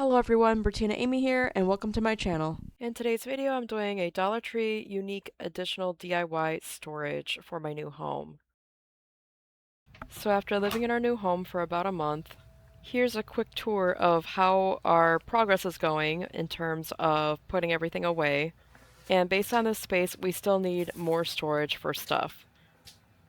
Hello everyone, Bertina Amy here, and welcome to my channel. In today's video, I'm doing a Dollar Tree unique additional DIY storage for my new home. So after living in our new home for about a month, here's a quick tour of how our progress is going in terms of putting everything away. And based on this space, we still need more storage for stuff.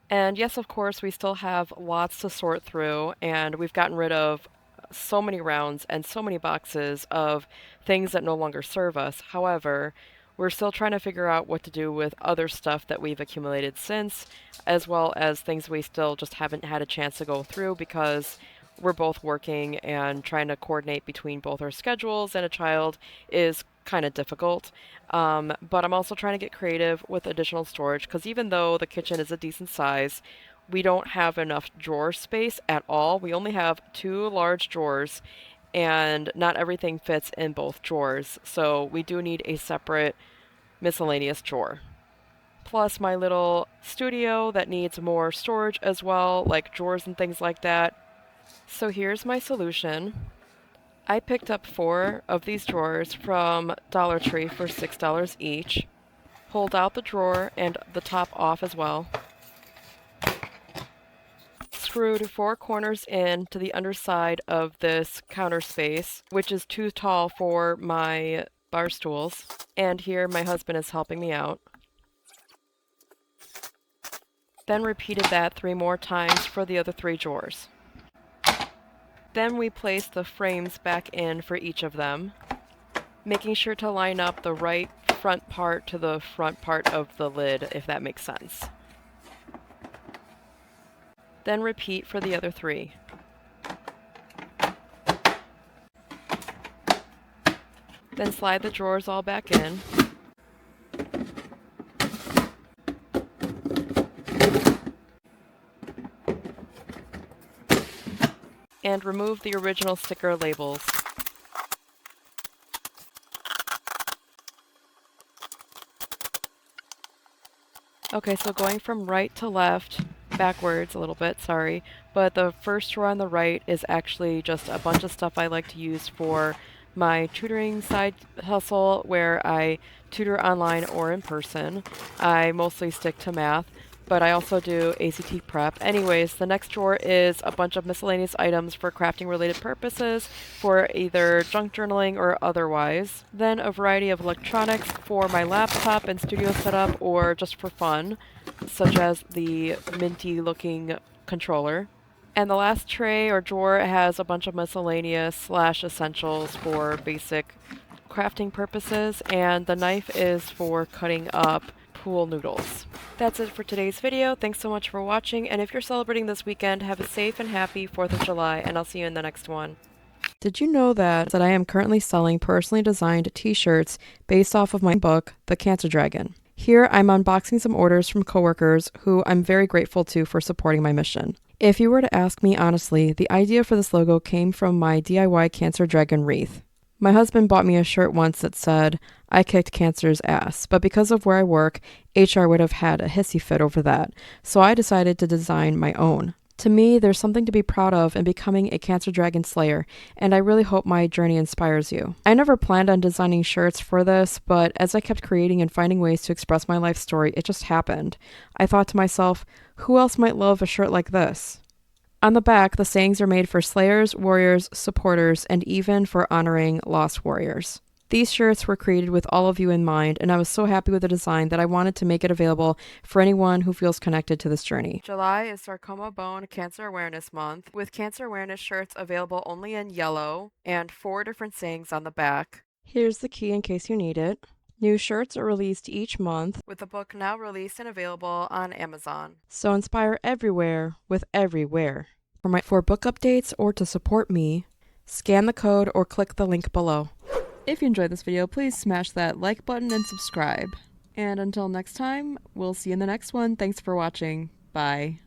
And yes, of course, we still have lots to sort through, and we've gotten rid of so many rounds and so many boxes of things that no longer serve us. However, we're still trying to figure out what to do with other stuff that we've accumulated since, as well as things we still just haven't had a chance to go through because we're both working and trying to coordinate between both our schedules and a child is kind of difficult. But I'm also trying to get creative with additional storage because even though the kitchen is a decent size, we don't have enough drawer space at all. We only have two large drawers and not everything fits in both drawers. So we do need a separate miscellaneous drawer. Plus my little studio that needs more storage as well, like drawers and things like that. So here's my solution. I picked up 4 of these drawers from Dollar Tree for $6 each. Pulled out the drawer and the top off as well. Screwed 4 corners in to the underside of this counter space, which is too tall for my bar stools. And here my husband is helping me out. Then repeated that 3 more times for the other 3 drawers. Then we place the frames back in for each of them, making sure to line up the right front part to the front part of the lid, if that makes sense. Then repeat for the other 3. Then slide the drawers all back in. And remove the original sticker labels. Okay, so going from right to left, backwards a little bit, sorry, but the first drawer on the right is actually just a bunch of stuff I like to use for my tutoring side hustle where I tutor online or in person. I mostly stick to math, but I also do ACT prep. Anyways, the next drawer is a bunch of miscellaneous items for crafting related purposes, for either junk journaling or otherwise. Then a variety of electronics for my laptop and studio setup or just for fun, such as the minty looking controller. And the last tray or drawer has a bunch of miscellaneous / essentials for basic crafting purposes, and the knife is for cutting up pool noodles. That's it for today's video. Thanks so much for watching, and if you're celebrating this weekend, have a safe and happy 4th of July, and I'll see you in the next one. Did you know that I am currently selling personally designed t-shirts based off of my book, The Cancer Dragon? Here I'm unboxing some orders from coworkers who I'm very grateful to for supporting my mission. If you were to ask me honestly, the idea for this logo came from my DIY Cancer Dragon wreath. My husband bought me a shirt once that said, "I kicked cancer's ass," but because of where I work, HR would have had a hissy fit over that, so I decided to design my own. To me, there's something to be proud of in becoming a Cancer Dragon Slayer, and I really hope my journey inspires you. I never planned on designing shirts for this, but as I kept creating and finding ways to express my life story, it just happened. I thought to myself, who else might love a shirt like this? On the back, the sayings are made for slayers, warriors, supporters, and even for honoring lost warriors. These shirts were created with all of you in mind, and I was so happy with the design that I wanted to make it available for anyone who feels connected to this journey. July is Sarcoma Bone Cancer Awareness Month, with cancer awareness shirts available only in yellow and 4 different sayings on the back. Here's the key in case you need it. New shirts are released each month, with the book now released and available on Amazon. So inspire everywhere with everywhere. For book updates or to support me, scan the code or click the link below. If you enjoyed this video, please smash that like button and subscribe. And until next time, we'll see you in the next one. Thanks for watching. Bye.